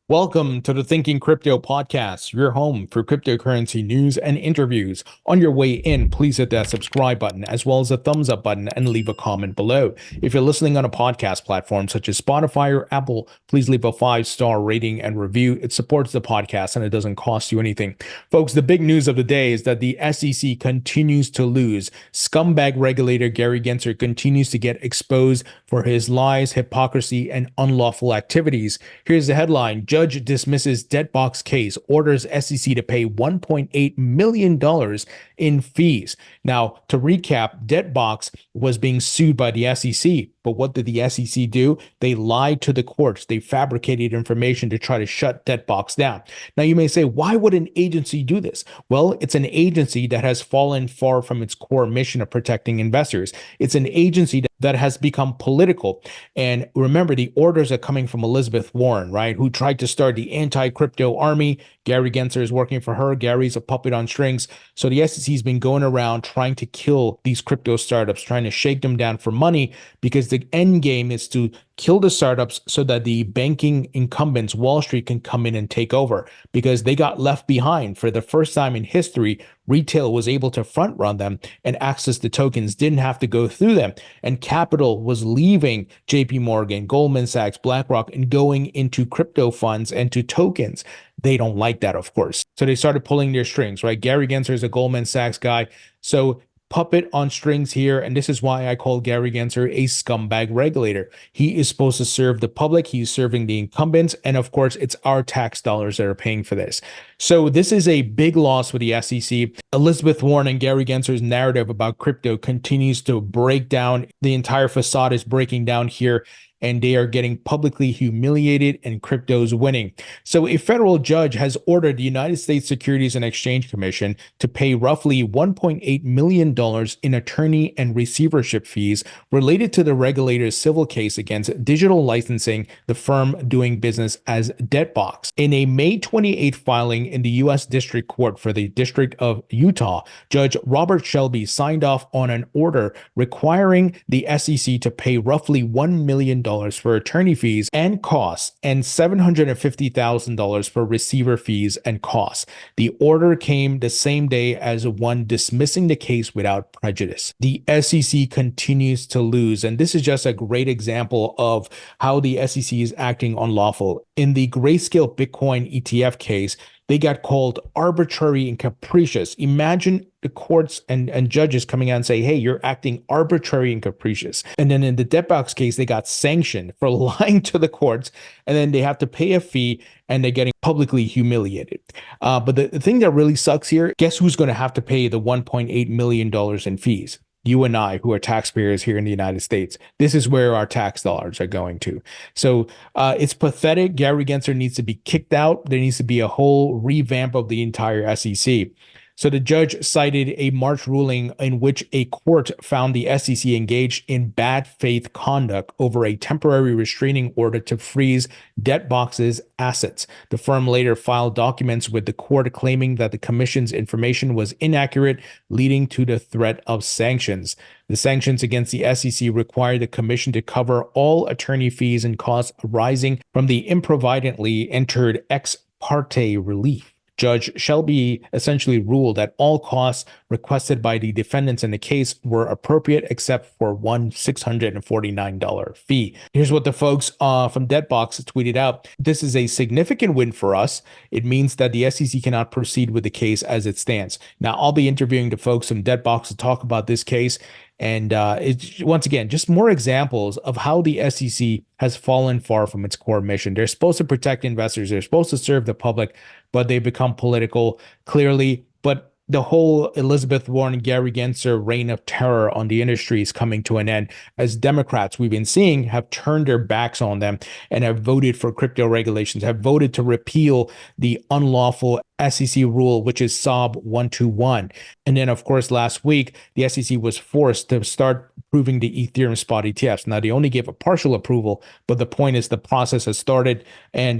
Welcome to the Thinking Crypto podcast, your home for cryptocurrency news and interviews. On your way in, please hit that subscribe button as well as the thumbs up button and leave a comment below. If you're listening on a podcast platform such as Spotify or Apple, please leave a 5-star rating and review. It supports the podcast and it doesn't cost you anything. Folks, the big news of the day is that the SEC continues to lose. Scumbag regulator Gary Gensler continues to get exposed for his lies, hypocrisy, and unlawful activities. Here's the headline. Judge dismisses Debtbox case, orders SEC to pay $1.8 million in fees. Now, to recap, Debtbox was being sued by the SEC. But what did the SEC do? They lied to the courts. They fabricated information to try to shut Debtbox down. Now, you may say, why would an agency do this? Well, it's an agency that has fallen far from its core mission of protecting investors. It's an agency that has become political. And remember, the orders are coming from Elizabeth Warren, right, who tried to start the anti-crypto army. Gary Gensler is working for her. Gary's a puppet on strings. So the SEC has been going around trying to kill these crypto startups, trying to shake them down for money, because the end game is to kill the startups so that the banking incumbents, Wall Street, can come in and take over, because they got left behind. For the first time in history, retail was able to front run them and access the tokens, didn't have to go through them. And capital was leaving JP Morgan, Goldman Sachs, BlackRock, and going into crypto funds and to tokens. They don't like that, of course. So they started pulling their strings, right? Gary Gensler is a Goldman Sachs guy. So puppet on strings here, and this is why I call Gary Gensler a scumbag regulator. He is supposed to serve the public, he's serving the incumbents, and of course, it's our tax dollars that are paying for this. So this is a big loss for the SEC. Elizabeth Warren and Gary Gensler's narrative about crypto continues to break down. The entire facade is breaking down here, and they are getting publicly humiliated, and crypto's winning. So a federal judge has ordered the United States Securities and Exchange Commission to pay roughly $1.8 million in attorney and receivership fees related to the regulator's civil case against digital licensing, the firm doing business as Debtbox. In a May 28 filing in the U.S. District Court for the District of Utah, Judge Robert Shelby signed off on an order requiring the SEC to pay roughly $1 million for attorney fees and costs and $750,000 for receiver fees and costs. The order came the same day as one dismissing the case without prejudice. The SEC continues to lose, and this is just a great example of how the SEC is acting unlawful. In the Grayscale Bitcoin ETF case, they got called arbitrary and capricious. Imagine the courts and judges coming out and say, hey, you're acting arbitrary and capricious. And then in the Debtbox case, they got sanctioned for lying to the courts, and then they have to pay a fee, and they're getting publicly humiliated. But the thing that really sucks here, guess who's going to have to pay the $1.8 million in fees? You and I, who are taxpayers here in the United States. This is where our tax dollars are going to. So it's pathetic. Gary Gensler needs to be kicked out. There needs to be a whole revamp of the entire SEC. So the judge cited a March ruling in which a court found the SEC engaged in bad faith conduct over a temporary restraining order to freeze Debtbox's assets. The firm later filed documents with the court claiming that the commission's information was inaccurate, leading to the threat of sanctions. The sanctions against the SEC require the commission to cover all attorney fees and costs arising from the improvidently entered ex parte relief. Judge Shelby essentially ruled that all costs requested by the defendants in the case were appropriate except for one $649 fee. Here's what the folks from Debtbox tweeted out. This is a significant win for us. It means that the SEC cannot proceed with the case as it stands. Now, I'll be interviewing the folks from Debtbox to talk about this case. And it's, once again, just more examples of how the SEC has fallen far from its core mission. They're supposed to protect investors. They're supposed to serve the public, but they've become political, clearly. But the whole Elizabeth Warren and Gary Gensler reign of terror on the industry is coming to an end, as Democrats, we've been seeing, have turned their backs on them and have voted for crypto regulations, have voted to repeal the unlawful SEC rule, which is SOB 121. And then, of course, last week, the SEC was forced to start approving the Ethereum spot ETFs. Now, they only gave a partial approval, but the point is the process has started. And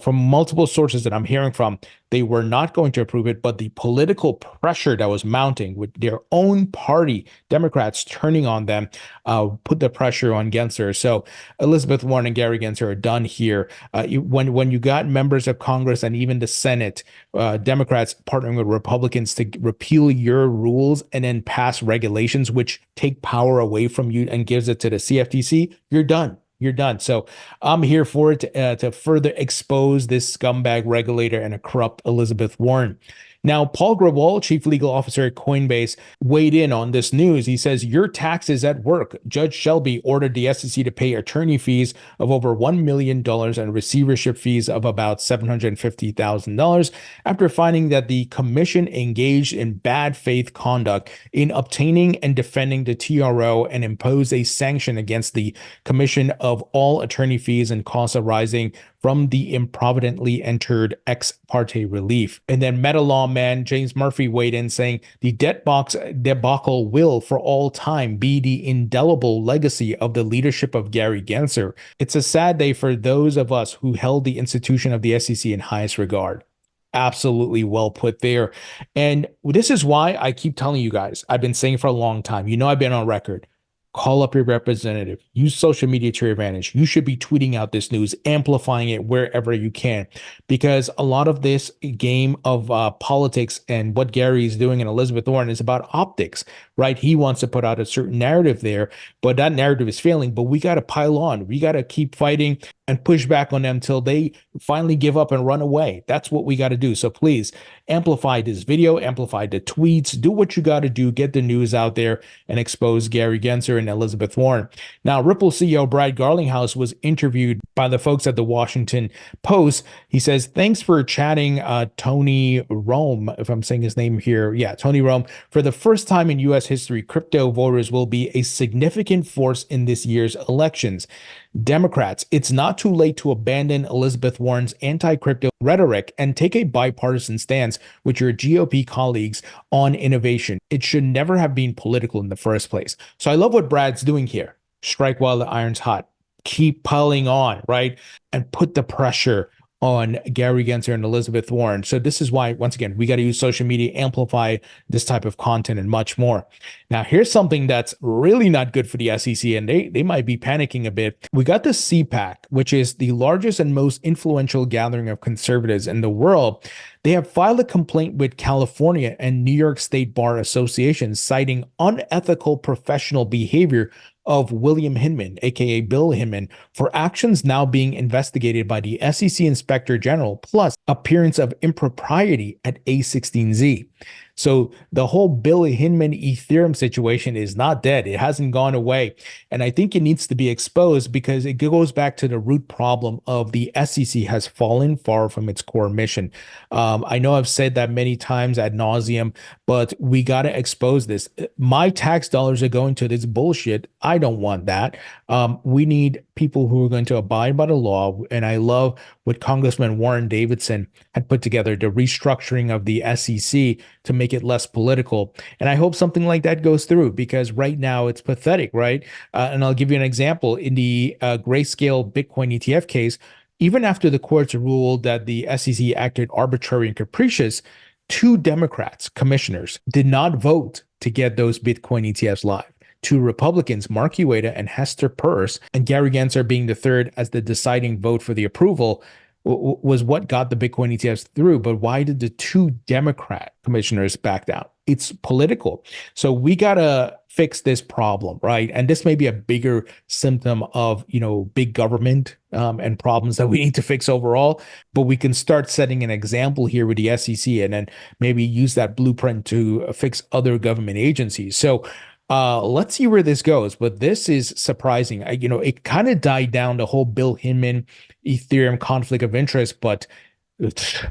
from multiple sources that I'm hearing from, they were not going to approve it, but the political pressure that was mounting with their own party, Democrats, turning on them, put the pressure on Gensler. So Elizabeth Warren and Gary Gensler are done here. When you got members of Congress and even the Senate, Democrats partnering with Republicans to repeal your rules and then pass regulations which take power away from you and gives it to the CFTC, you're done. You're done. So I'm here for it to further expose this scumbag regulator and a corrupt Elizabeth Warren. Now, Paul Grewal, chief legal officer at Coinbase, weighed in on this news. He says, your tax is at work. Judge Shelby ordered the SEC to pay attorney fees of over $1 million and receivership fees of about $750,000 after finding that the commission engaged in bad faith conduct in obtaining and defending the TRO and imposed a sanction against the commission of all attorney fees and costs arising from the improvidently entered ex parte relief. And then Meta lawman James Murphy weighed in saying the Debtbox debacle will for all time be the indelible legacy of the leadership of Gary Gensler. It's a sad day for those of us who held the institution of the SEC in highest regard. Absolutely well put there. And this is why I keep telling you guys, I've been saying for a long time, I've been on record. Call up your representative, use social media to your advantage. You should be tweeting out this news, amplifying it wherever you can, because a lot of this game of politics and what Gary is doing and Elizabeth Warren is about optics, right? He wants to put out a certain narrative there, but that narrative is failing. But we got to pile on. We got to keep fighting and push back on them till they finally give up and run away. That's what we got to do. So please amplify this video, amplify the tweets, do what you got to do, get the news out there and expose Gary Gensler and Elizabeth Warren. Now, Ripple CEO Brad Garlinghouse was interviewed by the folks at the Washington Post. He says, thanks for chatting, Tony Rome, if I'm saying his name here. Yeah, Tony Rome. For the first time in U.S. history, crypto voters will be a significant force in this year's elections. Democrats, it's not too late to abandon Elizabeth Warren's anti-crypto rhetoric and take a bipartisan stance with your GOP colleagues on innovation. It should never have been political in the first place. So I love what Brad's doing here. Strike while the iron's hot. Keep piling on, right? And put the pressure on Gary Gensler and Elizabeth Warren. So this is why, once again, we got to use social media, amplify this type of content and much more. Now, here's something that's really not good for the SEC, and they might be panicking a bit. We got the CPAC, which is the largest and most influential gathering of conservatives in the world. They have filed a complaint with California and New York State Bar Associations citing unethical professional behavior of William Hinman, aka Bill Hinman, for actions now being investigated by the SEC Inspector General, plus appearance of impropriety at A16Z. So the whole Bill Hinman Ethereum situation is not dead. It hasn't gone away. And I think it needs to be exposed because it goes back to the root problem of the SEC has fallen far from its core mission. I know I've said that many times ad nauseum, but we got to expose this. My tax dollars are going to this bullshit. I don't want that. We need people who are going to abide by the law. And I love what Congressman Warren Davidson had put together, the restructuring of the SEC to make it less political. And I hope something like that goes through because right now it's pathetic, right? And I'll give you an example. In the Grayscale Bitcoin ETF case, even after the courts ruled that the SEC acted arbitrary and capricious, 2 Democrats, commissioners, did not vote to get those Bitcoin ETFs live. 2 Republicans, Mark Ueda and Hester Peirce, and Gary Gensler being the third as the deciding vote for the approval, was what got the Bitcoin ETFs through. But why did the 2 Democrat commissioners back down? It's political. So we got to fix this problem, right? And this may be a bigger symptom of, big government and problems that we need to fix overall. But we can start setting an example here with the SEC and then maybe use that blueprint to fix other government agencies. So let's see where this goes. But this is surprising. It kind of died down, the whole Bill Hinman Ethereum conflict of interest, but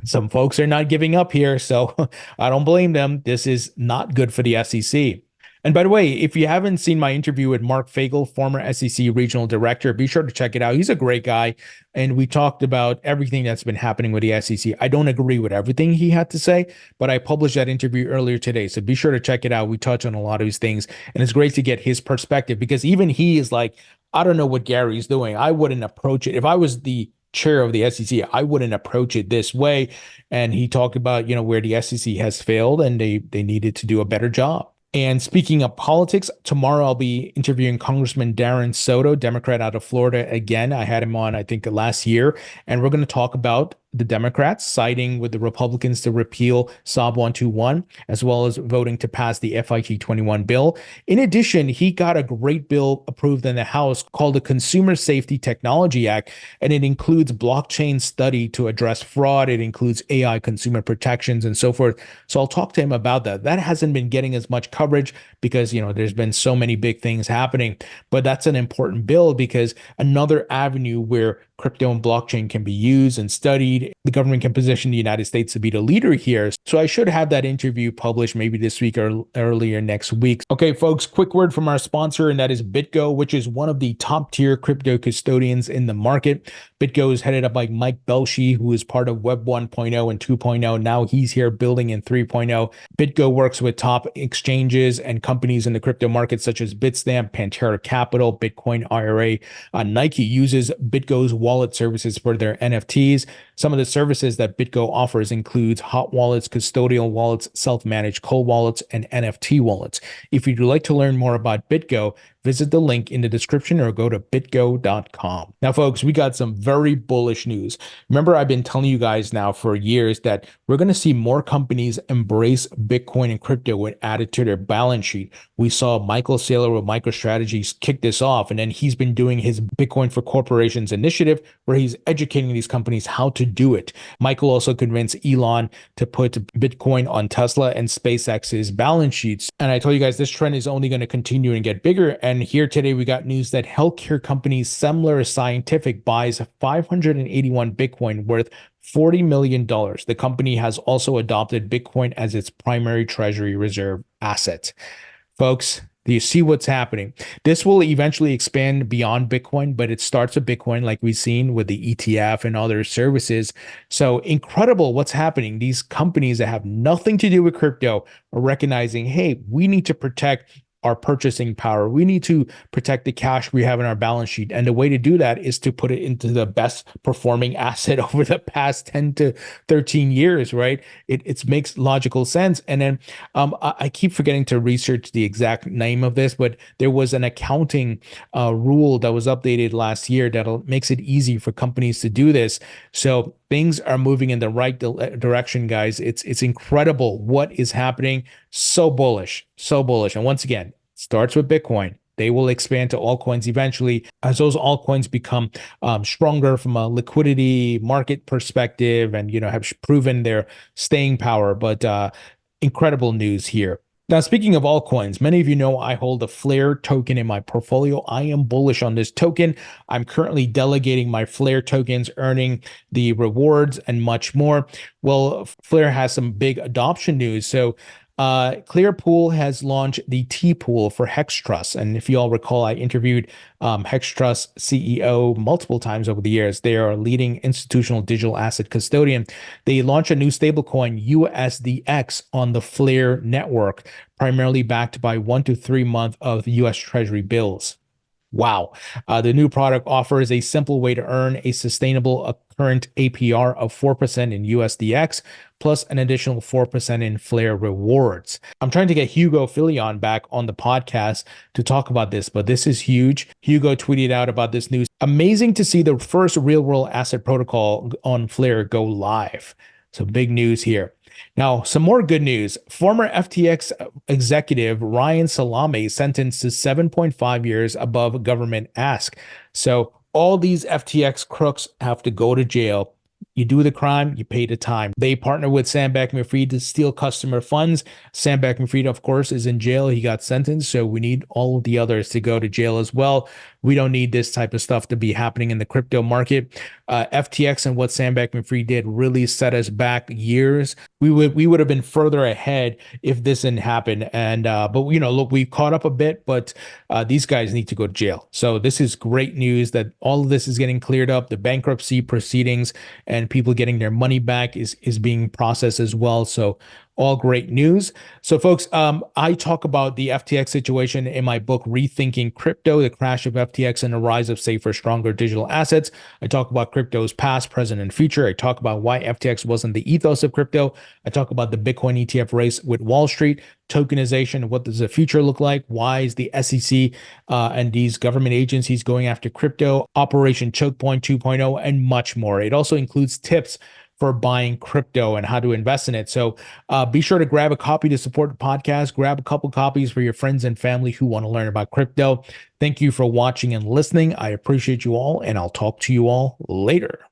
some folks are not giving up here. So I don't blame them. This is not good for the SEC. And by the way, if you haven't seen my interview with Mark Fagel, former SEC regional director, be sure to check it out. He's a great guy. And we talked about everything that's been happening with the SEC. I don't agree with everything he had to say, but I published that interview earlier today. So be sure to check it out. We touch on a lot of these things. And it's great to get his perspective because even he is like, I don't know what Gary's doing. I wouldn't approach it. If I was the chair of the SEC, I wouldn't approach it this way. And he talked about, where the SEC has failed and they needed to do a better job. And speaking of politics, tomorrow I'll be interviewing Congressman Darren Soto, Democrat out of Florida. Again, I had him on, I think, last year. And we're going to talk about the Democrats siding with the Republicans to repeal SOB 121, as well as voting to pass the FIT 21 bill. In addition, he got a great bill approved in the House called the Consumer Safety Technology Act, and it includes blockchain study to address fraud. It includes AI consumer protections and so forth. So I'll talk to him about that. That hasn't been getting as much coverage because, there's been so many big things happening, but that's an important bill because another avenue where crypto and blockchain can be used and studied. The government can position the United States to be the leader here. So I should have that interview published maybe this week or earlier next week. Okay, folks, quick word from our sponsor, and that is BitGo, which is one of the top tier crypto custodians in the market. BitGo is headed up by Mike Belshi, who is part of Web 1.0 and 2.0. Now he's here building in 3.0. BitGo works with top exchanges and companies in the crypto market such as Bitstamp, Pantera Capital, Bitcoin IRA. Nike uses BitGo's wallet services for their NFTs. Some of the services that BitGo offers includes hot wallets, custodial wallets, self-managed cold wallets, and NFT wallets. If you'd like to learn more about BitGo, visit the link in the description or go to bitgo.com. Now, folks, we got some very bullish news. Remember, I've been telling you guys now for years that we're going to see more companies embrace Bitcoin and crypto and add it to their balance sheet. We saw Michael Saylor with MicroStrategies kick this off, and then he's been doing his Bitcoin for Corporations initiative where he's educating these companies how to do it. Michael also convinced Elon to put Bitcoin on Tesla and SpaceX's balance sheets. And I told you guys this trend is only going to continue and get bigger. And here today, we got news that healthcare company Semler Scientific buys 581 Bitcoin worth $40 million. The company has also adopted Bitcoin as its primary treasury reserve asset. Folks, do you see what's happening? This will eventually expand beyond Bitcoin, but it starts with Bitcoin like we've seen with the ETF and other services. So incredible what's happening. These companies that have nothing to do with crypto are recognizing, hey, we need to protect our purchasing power. We need to protect the cash we have in our balance sheet. And the way to do that is to put it into the best performing asset over the past 10 to 13 years, right? It makes logical sense. And then I keep forgetting to research the exact name of this, but there was an accounting rule that was updated last year that makes it easy for companies to do this. So things are moving in the right direction, guys. It's incredible what is happening. So bullish, so bullish. And once again, starts with Bitcoin. They will expand to altcoins eventually as those altcoins become stronger from a liquidity market perspective and, have proven their staying power. But incredible news here. Now, speaking of altcoins, many of you know I hold a Flare token in my portfolio. I am bullish on this token. I'm currently delegating my Flare tokens, earning the rewards and much more. Well, Flare has some big adoption news. So Clearpool has launched the T-Pool for HexTrust. And if you all recall, I interviewed HexTrust CEO multiple times over the years. They are a leading institutional digital asset custodian. They launched a new stablecoin, USDX, on the Flare network, primarily backed by 1 to 3 months of US Treasury bills. Wow. The new product offers a simple way to earn a sustainable current APR of 4% in USDX, plus an additional 4% in Flare rewards. I'm trying to get Hugo Filion back on the podcast to talk about this, but this is huge. Hugo tweeted out about this news. Amazing to see the first real-world asset protocol on Flare go live. So big news here. Now, some more good news. Former FTX executive Ryan Salame sentenced to 7.5 years above government ask. So all these FTX crooks have to go to jail. You do the crime, you pay the time. They partner with Sam Bankman-Fried to steal customer funds. Sam Bankman-Fried, of course, is in jail. He got sentenced, so we need all of the others to go to jail as well. We don't need this type of stuff to be happening in the crypto market. FTX and what Sam Bankman-Fried did really set us back years. We would have been further ahead if this didn't happen. And but look, we caught up a bit, but these guys need to go to jail. So this is great news that all of this is getting cleared up. The bankruptcy proceedings and people getting their money back is being processed as well. So All great news. So, folks, I talk about the FTX situation in my book, Rethinking Crypto, the crash of FTX and the rise of safer, stronger digital assets. I talk about crypto's past, present, and future. I talk about why FTX wasn't the ethos of crypto. I talk about the Bitcoin ETF race with Wall Street, tokenization. What does the future look like? Why is the SEC and these government agencies going after crypto? Operation Choke Point 2.0, and much more. It also includes tips for buying crypto and how to invest in it. So be sure to grab a copy to support the podcast. Grab a couple copies for your friends and family who want to learn about crypto. Thank you for watching and listening. I appreciate you all, and I'll talk to you all later.